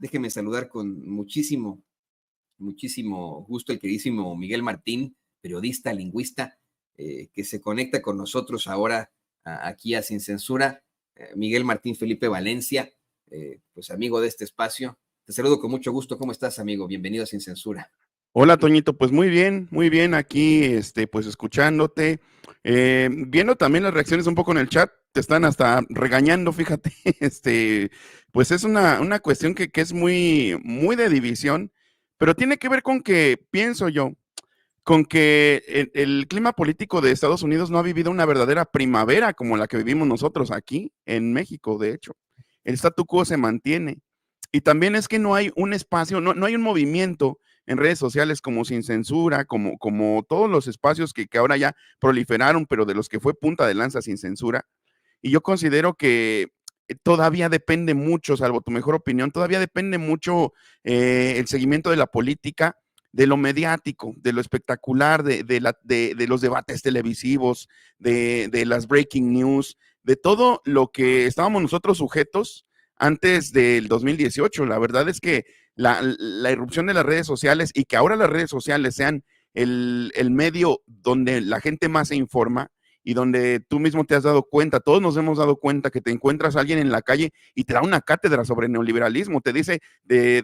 Déjeme saludar con muchísimo gusto el queridísimo Miguel Martín, periodista, lingüista, que se conecta con nosotros ahora aquí a Sin Censura. Miguel Martín Felipe Valencia, pues amigo de este espacio. Te saludo con mucho gusto. ¿Cómo estás, amigo? Bienvenido a Sin Censura. Hola, Toñito, pues muy bien, aquí, pues escuchándote, viendo también las reacciones un poco en el chat, te están hasta regañando, fíjate, pues es una cuestión que es muy de división, pero tiene que ver con que, pienso yo, con que el clima político de Estados Unidos no ha vivido una verdadera primavera como la que vivimos nosotros aquí en México, de hecho. El statu quo se mantiene. Y también es que no hay un espacio, no hay un movimiento en redes sociales como Sin Censura, como todos los espacios que ahora ya proliferaron, pero de los que fue punta de lanza Sin Censura. Y yo considero que todavía depende mucho, salvo tu mejor opinión, todavía depende mucho el seguimiento de la política, de lo mediático, de lo espectacular, de los debates televisivos, de las breaking news, de todo lo que estábamos nosotros sujetos antes del 2018. La verdad es que la irrupción de las redes sociales y que ahora las redes sociales sean el medio donde la gente más se informa y donde tú mismo te has dado cuenta, todos nos hemos dado cuenta que te encuentras a alguien en la calle y te da una cátedra sobre neoliberalismo, te dice de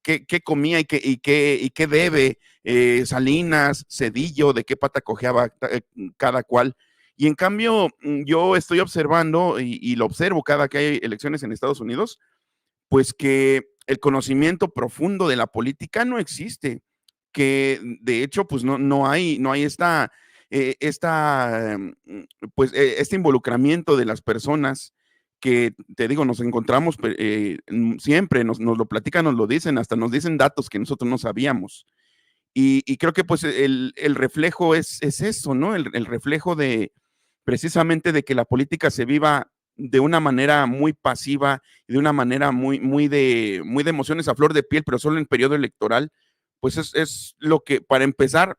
qué comía y qué debe Salinas, Cedillo, de qué pata cojeaba cada cual. Y en cambio, yo estoy observando y lo observo cada que hay elecciones en Estados Unidos, pues que el conocimiento profundo de la política no existe, que de hecho pues no hay este involucramiento de las personas que, te digo, nos encontramos siempre, nos lo platican, nos lo dicen, hasta nos dicen datos que nosotros no sabíamos. Y creo que pues el reflejo es eso, ¿no? El reflejo de precisamente de que la política se viva de una manera muy pasiva y de una manera muy de emociones a flor de piel, pero solo en periodo electoral, pues es lo que, para empezar,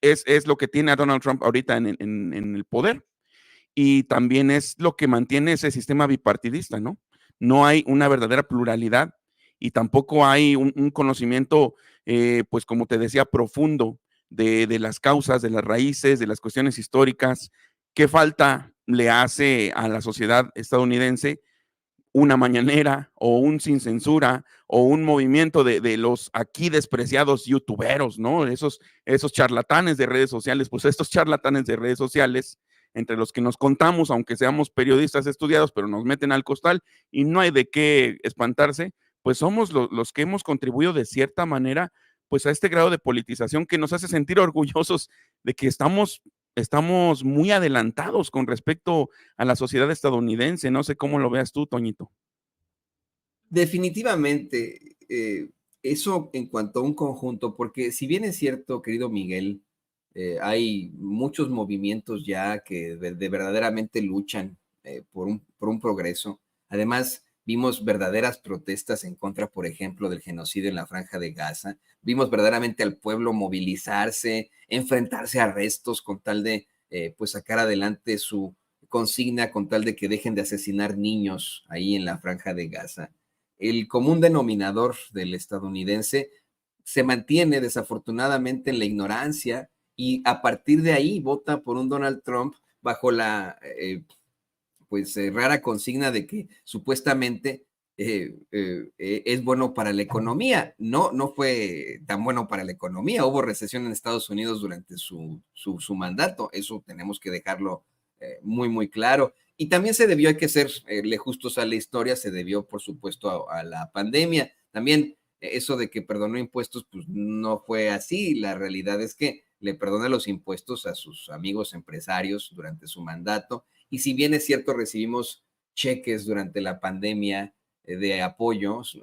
es lo que tiene a Donald Trump ahorita en el poder, y también es lo que mantiene ese sistema bipartidista, ¿no? No hay una verdadera pluralidad y tampoco hay un conocimiento, pues como te decía, profundo de las causas, de las raíces, de las cuestiones históricas. ¿Qué falta le hace a la sociedad estadounidense una mañanera o un Sin Censura o un movimiento de los aquí despreciados youtuberos, ¿no? Esos charlatanes de redes sociales, pues estos charlatanes de redes sociales, entre los que nos contamos, aunque seamos periodistas estudiados, pero nos meten al costal y no hay de qué espantarse, pues somos los que hemos contribuido de cierta manera, pues a este grado de politización que nos hace sentir orgullosos de que estamos muy adelantados con respecto a la sociedad estadounidense. No sé cómo lo veas tú, Toñito. Definitivamente, eso en cuanto a un conjunto, porque si bien es cierto, querido Miguel, hay muchos movimientos ya que de verdaderamente luchan por un progreso. Además, vimos verdaderas protestas en contra, por ejemplo, del genocidio en la Franja de Gaza. Vimos verdaderamente al pueblo movilizarse, enfrentarse a arrestos con tal de pues sacar adelante su consigna, con tal de que dejen de asesinar niños ahí en la Franja de Gaza. El común denominador del estadounidense se mantiene desafortunadamente en la ignorancia y a partir de ahí vota por un Donald Trump bajo la rara consigna de que supuestamente es bueno para la economía. No, no fue tan bueno para la economía. Hubo recesión en Estados Unidos durante su mandato. Eso tenemos que dejarlo muy claro. Y también se debió, hay que serle justos a la historia, se debió, por supuesto, a la pandemia. También eso de que perdonó impuestos, pues no fue así. La realidad es que le perdona los impuestos a sus amigos empresarios durante su mandato. Y si bien es cierto, recibimos cheques durante la pandemia de apoyos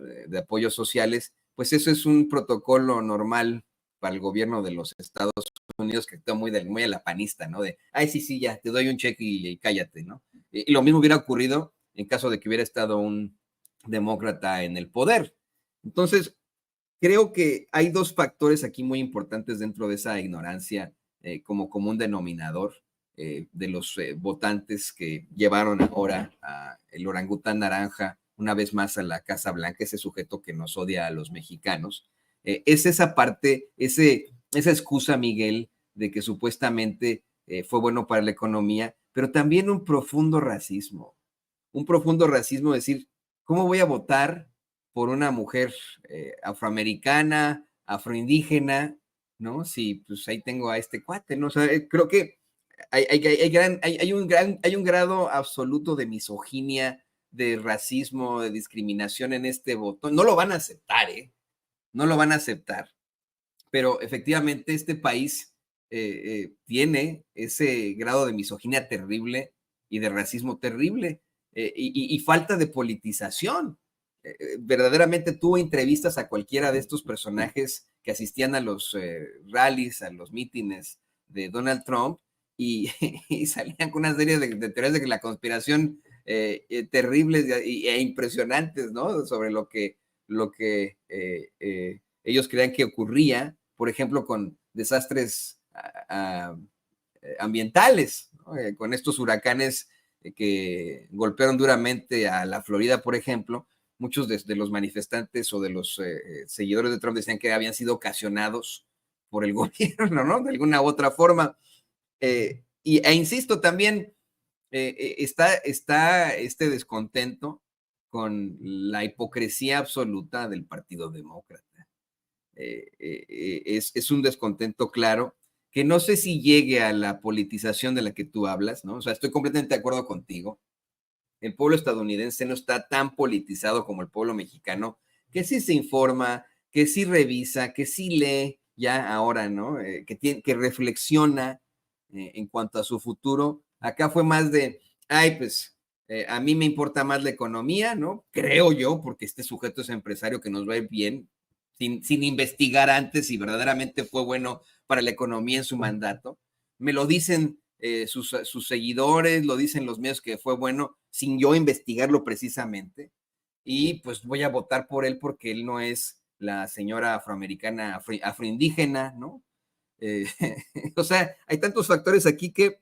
sociales, pues eso es un protocolo normal para el gobierno de los Estados Unidos, que está muy a la panista, ¿no? De, ay, sí, ya, te doy un cheque y cállate, ¿no? Y lo mismo hubiera ocurrido en caso de que hubiera estado un demócrata en el poder. Entonces, creo que hay dos factores aquí muy importantes dentro de esa ignorancia como común denominador de los votantes que llevaron ahora a el orangután naranja una vez más a la Casa Blanca, ese sujeto que nos odia a los mexicanos. Es esa parte, esa excusa, Miguel, de que supuestamente fue bueno para la economía, pero también un profundo racismo de decir, ¿cómo voy a votar por una mujer afroamericana, afroindígena, ¿no? Si pues ahí tengo a este cuate, ¿no? O sea, creo que hay un grado absoluto de misoginia, de racismo, de discriminación en este voto. No lo van a aceptar, ¿eh? No lo van a aceptar. Pero efectivamente este país tiene ese grado de misoginia terrible y de racismo terrible y falta de politización. Verdaderamente tú entrevistas a cualquiera de estos personajes que asistían a los rallies, a los mítines de Donald Trump y, y salían con una serie de teorías de la conspiración terribles e impresionantes, ¿no? Sobre lo que ellos creían que ocurría, por ejemplo, con desastres ambientales, ¿no? Con estos huracanes que golpearon duramente a la Florida, por ejemplo. Muchos de los manifestantes o de los seguidores de Trump decían que habían sido ocasionados por el gobierno, ¿no? De alguna u otra forma. E insisto, también está este descontento con la hipocresía absoluta del Partido Demócrata. Es un descontento claro que no sé si llegue a la politización de la que tú hablas, ¿no? O sea, estoy completamente de acuerdo contigo. El pueblo estadounidense no está tan politizado como el pueblo mexicano, que sí se informa, que sí revisa, que sí lee ya ahora, ¿no? Que reflexiona en cuanto a su futuro. Acá fue más de, ay, pues a mí me importa más la economía, ¿no? Creo yo, porque este sujeto es empresario que nos va a ir bien, sin investigar antes si verdaderamente fue bueno para la economía en su mandato. Me lo dicen sus seguidores, lo dicen los medios que fue bueno, sin yo investigarlo precisamente. Y pues voy a votar por él porque él no es la señora afroamericana, afroindígena, ¿no? O sea, hay tantos factores aquí que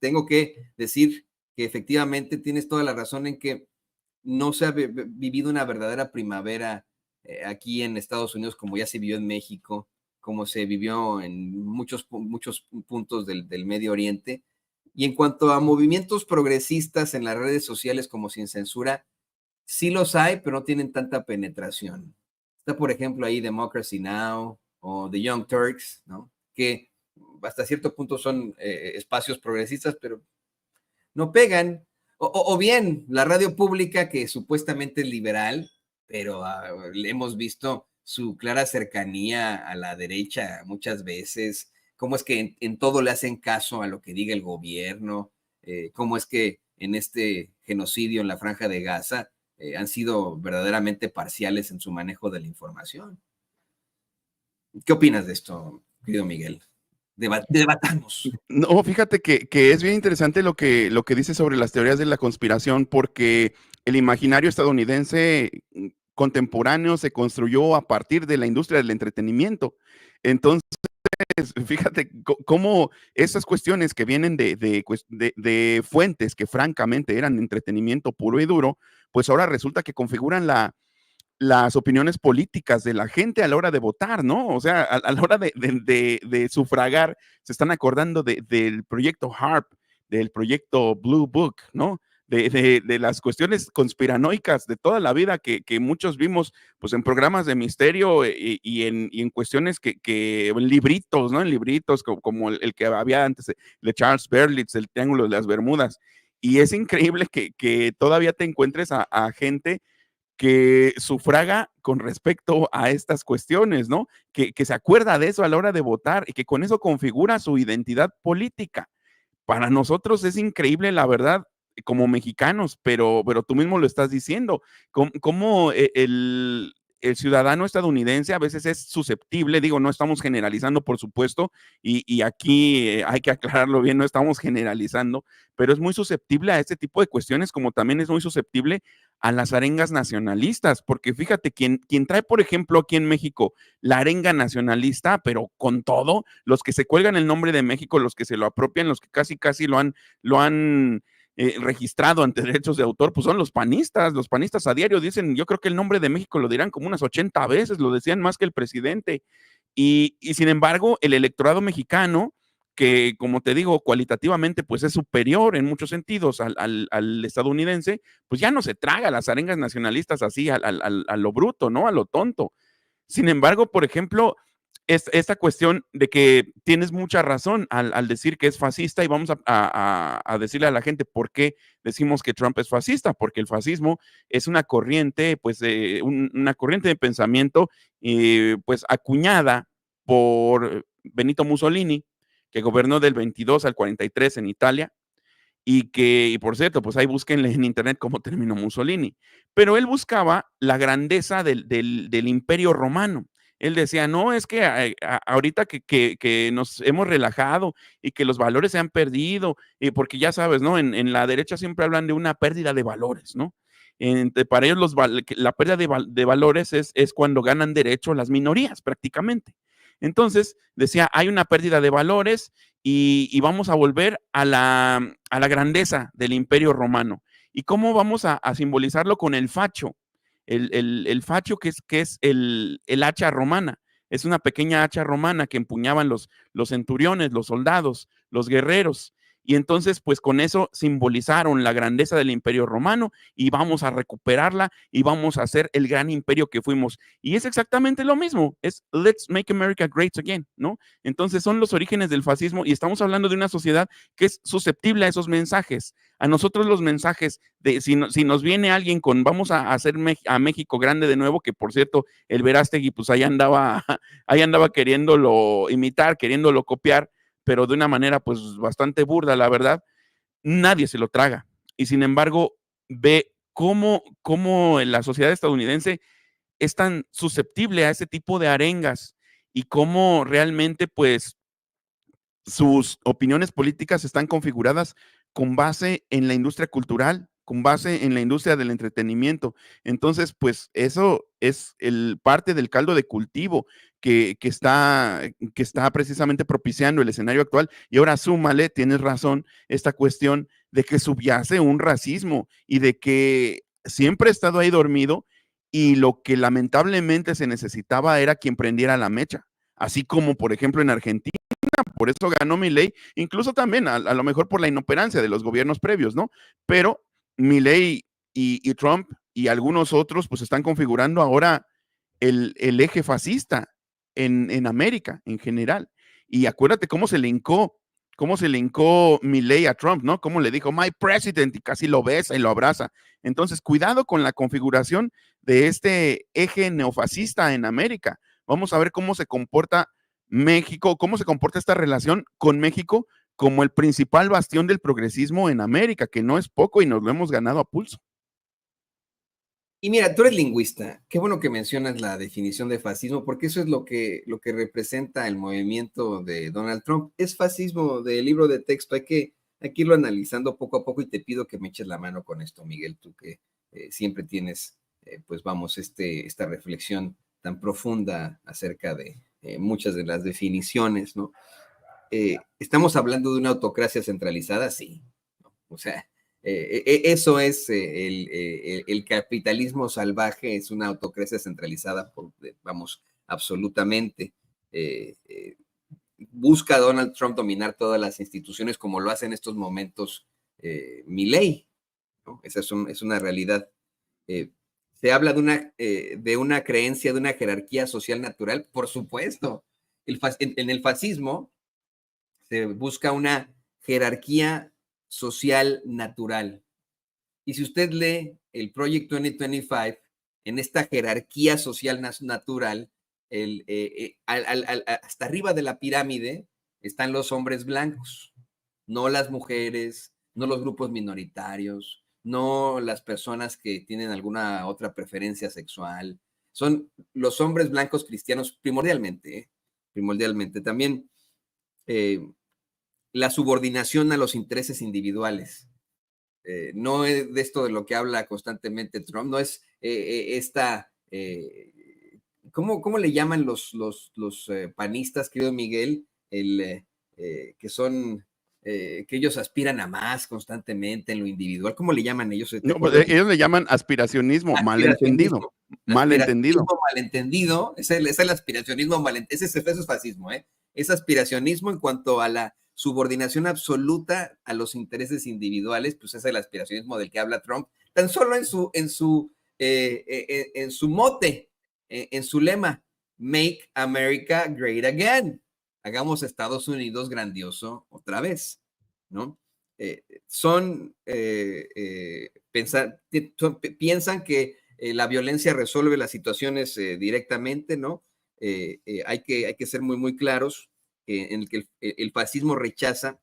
tengo que decir que efectivamente tienes toda la razón en que no se ha vivido una verdadera primavera aquí en Estados Unidos como ya se vivió en México, como se vivió en muchos puntos del Medio Oriente. Y en cuanto a movimientos progresistas en las redes sociales como Sin Censura, sí los hay, pero no tienen tanta penetración. Está, por ejemplo, ahí Democracy Now! O The Young Turks, ¿no? Que hasta cierto punto son espacios progresistas, pero no pegan. O bien la radio pública, que supuestamente es liberal, pero hemos visto su clara cercanía a la derecha muchas veces, cómo es que en todo le hacen caso a lo que diga el gobierno, cómo es que en este genocidio en la Franja de Gaza han sido verdaderamente parciales en su manejo de la información. ¿Qué opinas de esto, querido Miguel? Debatamos. No, fíjate que es bien interesante lo que dice sobre las teorías de la conspiración, porque el imaginario estadounidense contemporáneo se construyó a partir de la industria del entretenimiento. Entonces, fíjate cómo esas cuestiones que vienen de fuentes que francamente eran entretenimiento puro y duro, pues ahora resulta que configuran las opiniones políticas de la gente a la hora de votar, ¿no? O sea, a la hora de sufragar, se están acordando del proyecto HARP, del proyecto Blue Book, ¿no? De las cuestiones conspiranoicas de toda la vida que muchos vimos pues en programas de misterio y en cuestiones en libritos, ¿no? En libritos como el que había antes de Charles Berlitz, el Triángulo de las Bermudas. Y es increíble que todavía te encuentres a gente que sufraga con respecto a estas cuestiones, ¿no? Que se acuerda de eso a la hora de votar y que con eso configura su identidad política. Para nosotros es increíble, la verdad, como mexicanos, pero tú mismo lo estás diciendo, cómo el ciudadano estadounidense a veces es susceptible, digo, no estamos generalizando, por supuesto, y aquí hay que aclararlo bien, no estamos generalizando, pero es muy susceptible a este tipo de cuestiones, como también es muy susceptible a las arengas nacionalistas, porque fíjate, quien trae, por ejemplo, aquí en México, la arenga nacionalista, pero con todo, los que se cuelgan el nombre de México, los que se lo apropian, los que casi lo han registrado ante derechos de autor, pues son los panistas a diario dicen, yo creo que el nombre de México lo dirán como unas 80 veces, lo decían más que el presidente, y sin embargo, el electorado mexicano, que como te digo, cualitativamente pues es superior en muchos sentidos al estadounidense, pues ya no se traga las arengas nacionalistas así a lo bruto, ¿no? A lo tonto. Sin embargo, por ejemplo, esta cuestión de que tienes mucha razón al decir que es fascista y vamos a decirle a la gente por qué decimos que Trump es fascista, porque el fascismo es una corriente, pues, una corriente de pensamiento, pues, acuñada por Benito Mussolini, que gobernó del 22 al 43 en Italia, y por cierto, pues ahí búsquenle en internet cómo terminó Mussolini. Pero él buscaba la grandeza del imperio romano. Él decía, no, es que ahorita que nos hemos relajado y que los valores se han perdido, porque ya sabes, ¿no? En la derecha siempre hablan de una pérdida de valores, ¿no? Para ellos la pérdida de valores es cuando ganan derecho las minorías prácticamente. Entonces, decía, hay una pérdida de valores y vamos a volver a la grandeza del imperio romano. ¿Y cómo vamos a simbolizarlo? Con el facho. El facho que es el hacha romana. Es una pequeña hacha romana que empuñaban los centuriones, los soldados, los guerreros. Y entonces, pues con eso simbolizaron la grandeza del imperio romano y vamos a recuperarla y vamos a hacer el gran imperio que fuimos. Y es exactamente lo mismo, es Let's Make America Great Again, ¿no? Entonces son los orígenes del fascismo y estamos hablando de una sociedad que es susceptible a esos mensajes. A nosotros los mensajes de si nos viene alguien con vamos a hacer a México grande de nuevo, que por cierto, el Verástegui, pues ahí andaba queriéndolo imitar, queriéndolo copiar, pero de una manera pues bastante burda, la verdad, nadie se lo traga. Y sin embargo, ve cómo la sociedad estadounidense es tan susceptible a ese tipo de arengas y cómo realmente pues sus opiniones políticas están configuradas con base en la industria cultural, con base en la industria del entretenimiento. Entonces, pues eso es parte del caldo de cultivo que está precisamente propiciando el escenario actual. Y ahora súmale, tienes razón, esta cuestión de que subyace un racismo y de que siempre ha estado ahí dormido y lo que lamentablemente se necesitaba era quien prendiera la mecha. Así como, por ejemplo, en Argentina por eso ganó Milei, incluso también a lo mejor por la inoperancia de los gobiernos previos, ¿no? Pero Milei y Trump y algunos otros pues están configurando ahora el eje fascista en América en general. Y acuérdate cómo se le hincó Milei a Trump, ¿no? Cómo le dijo, my president, y casi lo besa y lo abraza. Entonces, cuidado con la configuración de este eje neofascista en América. Vamos a ver cómo se comporta México, cómo se comporta esta relación con México como el principal bastión del progresismo en América, que no es poco y nos lo hemos ganado a pulso. Y mira, tú eres lingüista. Qué bueno que mencionas la definición de fascismo, porque eso es lo que representa el movimiento de Donald Trump. Es fascismo del libro de texto. Hay que irlo analizando poco a poco y te pido que me eches la mano con esto, Miguel, tú que siempre tienes, pues vamos, esta reflexión tan profunda acerca de muchas de las definiciones, ¿no? ¿Estamos hablando de una autocracia centralizada? Sí. O sea, eso es el capitalismo salvaje, es una autocracia centralizada, vamos, absolutamente. Eh, eh, Busca Donald Trump dominar todas las instituciones como lo hace en estos momentos Milei, ¿no? Esa es una realidad. Eh, Se habla de una creencia, de una jerarquía social natural, por supuesto. En el fascismo se busca una jerarquía social natural. Y si usted lee el Project 2025, en esta jerarquía social natural, hasta arriba de la pirámide están los hombres blancos, no las mujeres, no los grupos minoritarios, no las personas que tienen alguna otra preferencia sexual. Son los hombres blancos cristianos primordialmente, primordialmente. También eh, la subordinación a los intereses individuales. No es de esto de lo que habla constantemente Trump, no es esta, ¿cómo le llaman los panistas, querido Miguel? Que son que ellos aspiran a más constantemente en lo individual. ¿Cómo le llaman ellos? ¿Te No, pues, acuerdas? ellos le llaman aspiracionismo, malentendido, Aspiracionismo. malentendido. Aspiracionismo malentendido. Es el aspiracionismo malentendido. Eso es fascismo, ¿eh? Es aspiracionismo en cuanto a la subordinación absoluta a los intereses individuales, pues es el aspiracionismo del que habla Trump, tan solo en su mote, en su lema, Make America Great Again. Hagamos Estados Unidos grandioso otra vez, ¿no? Piensan que la violencia resuelve las situaciones directamente, ¿no? Hay que ser muy, muy claros en el que el fascismo rechaza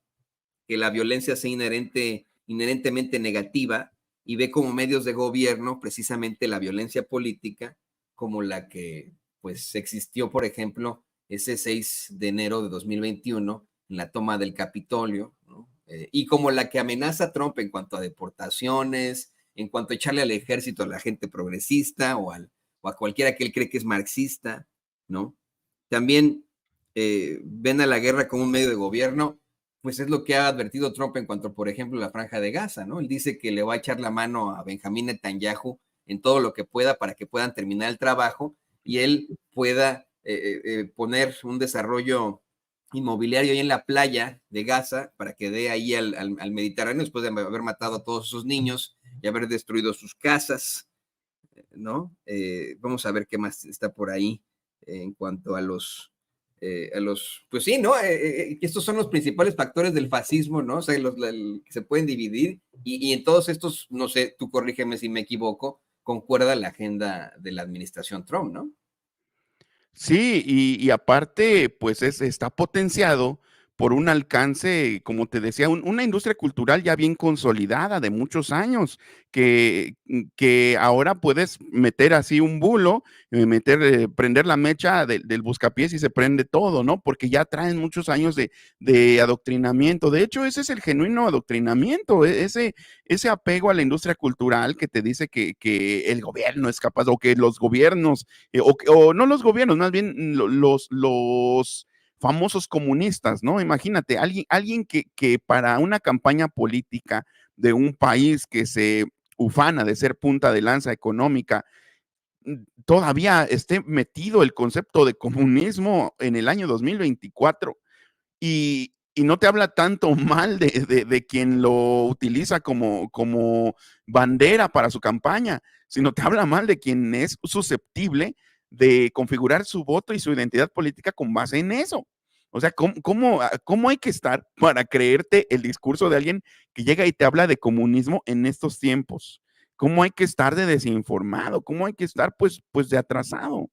que la violencia sea inherentemente negativa y ve como medios de gobierno precisamente la violencia política como la que pues existió, por ejemplo, ese 6 de enero de 2021 en la toma del Capitolio, ¿no? Y como la que amenaza a Trump en cuanto a deportaciones, en cuanto a echarle al ejército a la gente progresista o a cualquiera que él cree que es marxista, ¿no? También ven a la guerra como un medio de gobierno, pues es lo que ha advertido Trump en cuanto, por ejemplo, a la Franja de Gaza, ¿no? Él dice que le va a echar la mano a Benjamín Netanyahu en todo lo que pueda para que puedan terminar el trabajo y él pueda poner un desarrollo inmobiliario ahí en la playa de Gaza para que dé ahí al Mediterráneo después de haber matado a todos esos niños y haber destruido sus casas, ¿no? Vamos a ver qué más está por ahí en cuanto a los, pues sí, ¿no? Estos son los principales factores del fascismo, ¿no? O sea, que se pueden dividir y en todos estos, no sé, tú corrígeme si me equivoco, concuerda la agenda de la administración Trump, ¿no? Sí, y aparte, pues está potenciado por un alcance, como te decía, una industria cultural ya bien consolidada de muchos años, que ahora puedes meter así un bulo, prender la mecha del buscapiés y se prende todo, ¿no? Porque ya traen muchos años de adoctrinamiento. De hecho, ese es el genuino adoctrinamiento, ese apego a la industria cultural que te dice que el gobierno es capaz, o que los gobiernos o no los gobiernos, más bien los famosos comunistas, ¿no? Imagínate, alguien que para una campaña política de un país que se ufana de ser punta de lanza económica, todavía esté metido el concepto de comunismo en el año 2024 y no te habla tanto mal de quien lo utiliza como bandera para su campaña, sino te habla mal de quien es susceptible de configurar su voto y su identidad política con base en eso. O sea, ¿cómo hay que estar para creerte el discurso de alguien que llega y te habla de comunismo en estos tiempos? ¿Cómo hay que estar de desinformado? ¿Cómo hay que estar pues de atrasado?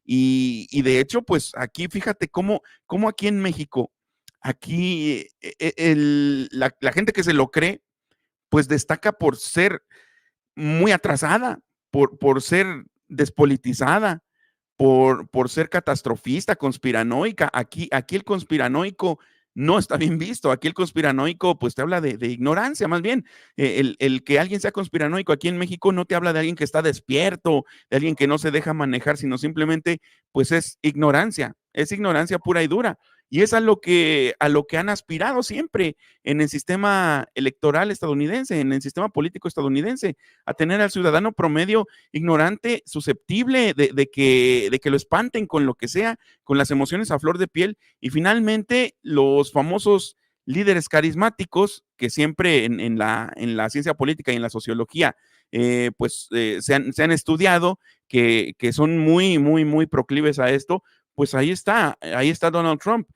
Y de hecho, pues aquí fíjate cómo aquí en México, aquí la gente que se lo cree, pues destaca por ser muy atrasada, por ser despolitizada, por ser catastrofista, conspiranoica. Aquí el conspiranoico no está bien visto. Aquí el conspiranoico, pues te habla de ignorancia, más bien. El que alguien sea conspiranoico aquí en México no te habla de alguien que está despierto, de alguien que no se deja manejar, sino simplemente, pues es ignorancia pura y dura. Y es a lo que han aspirado siempre en el sistema electoral estadounidense, en el sistema político estadounidense, a tener al ciudadano promedio ignorante, susceptible de que lo espanten con lo que sea, con las emociones a flor de piel, y finalmente los famosos líderes carismáticos que siempre en la ciencia política y en la sociología se han estudiado, que son muy, muy, muy proclives a esto, pues ahí está Donald Trump.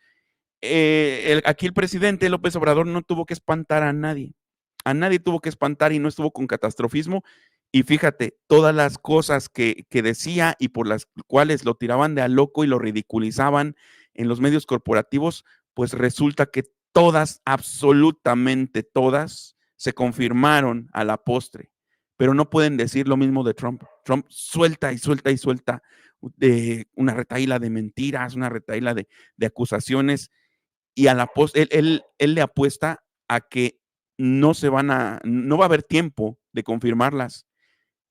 Aquí el presidente López Obrador no tuvo que espantar a nadie tuvo que espantar y no estuvo con catastrofismo. Y fíjate, todas las cosas que decía y por las cuales lo tiraban de a loco y lo ridiculizaban en los medios corporativos, pues resulta que todas, absolutamente todas, se confirmaron a la postre. Pero no pueden decir lo mismo de Trump. Trump suelta y suelta y suelta una retahíla de mentiras, una retahíla de acusaciones y a la post él le apuesta a que no va a haber tiempo de confirmarlas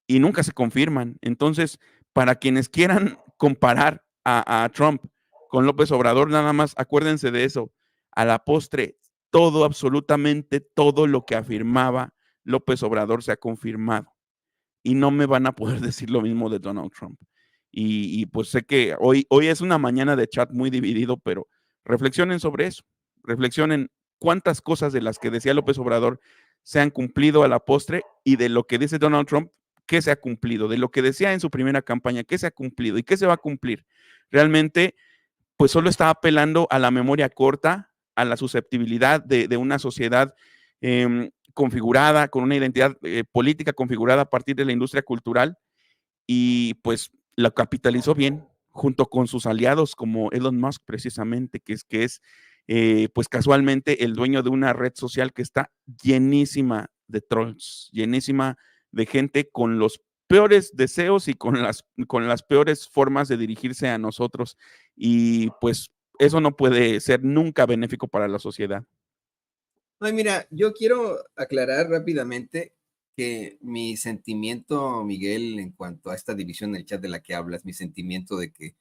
y nunca se confirman. Entonces, para quienes quieran comparar a Trump con López Obrador, nada más acuérdense de eso. A la postre, todo, absolutamente todo lo que afirmaba López Obrador se ha confirmado. Y no me van a poder decir lo mismo de Donald Trump. Y pues sé que hoy es una mañana de chat muy dividido, pero reflexionen sobre eso. Reflexionen cuántas cosas de las que decía López Obrador se han cumplido a la postre y de lo que dice Donald Trump, qué se ha cumplido, de lo que decía en su primera campaña, qué se ha cumplido y qué se va a cumplir. Realmente, pues solo está apelando a la memoria corta, a la susceptibilidad de una sociedad configurada, con una identidad política configurada a partir de la industria cultural, y pues la capitalizó bien, junto con sus aliados como Elon Musk precisamente, que es pues casualmente el dueño de una red social que está llenísima de trolls, llenísima de gente con los peores deseos y con las peores formas de dirigirse a nosotros. Y pues eso no puede ser nunca benéfico para la sociedad. Ay, mira, yo quiero aclarar rápidamente que mi sentimiento, Miguel, en cuanto a esta división del chat de la que hablas, mi sentimiento de que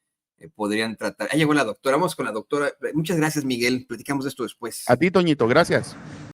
podrían tratar. Ah, llegó la doctora, vamos con la doctora. Muchas gracias, Miguel. Platicamos de esto A después. ti, Toñito, gracias.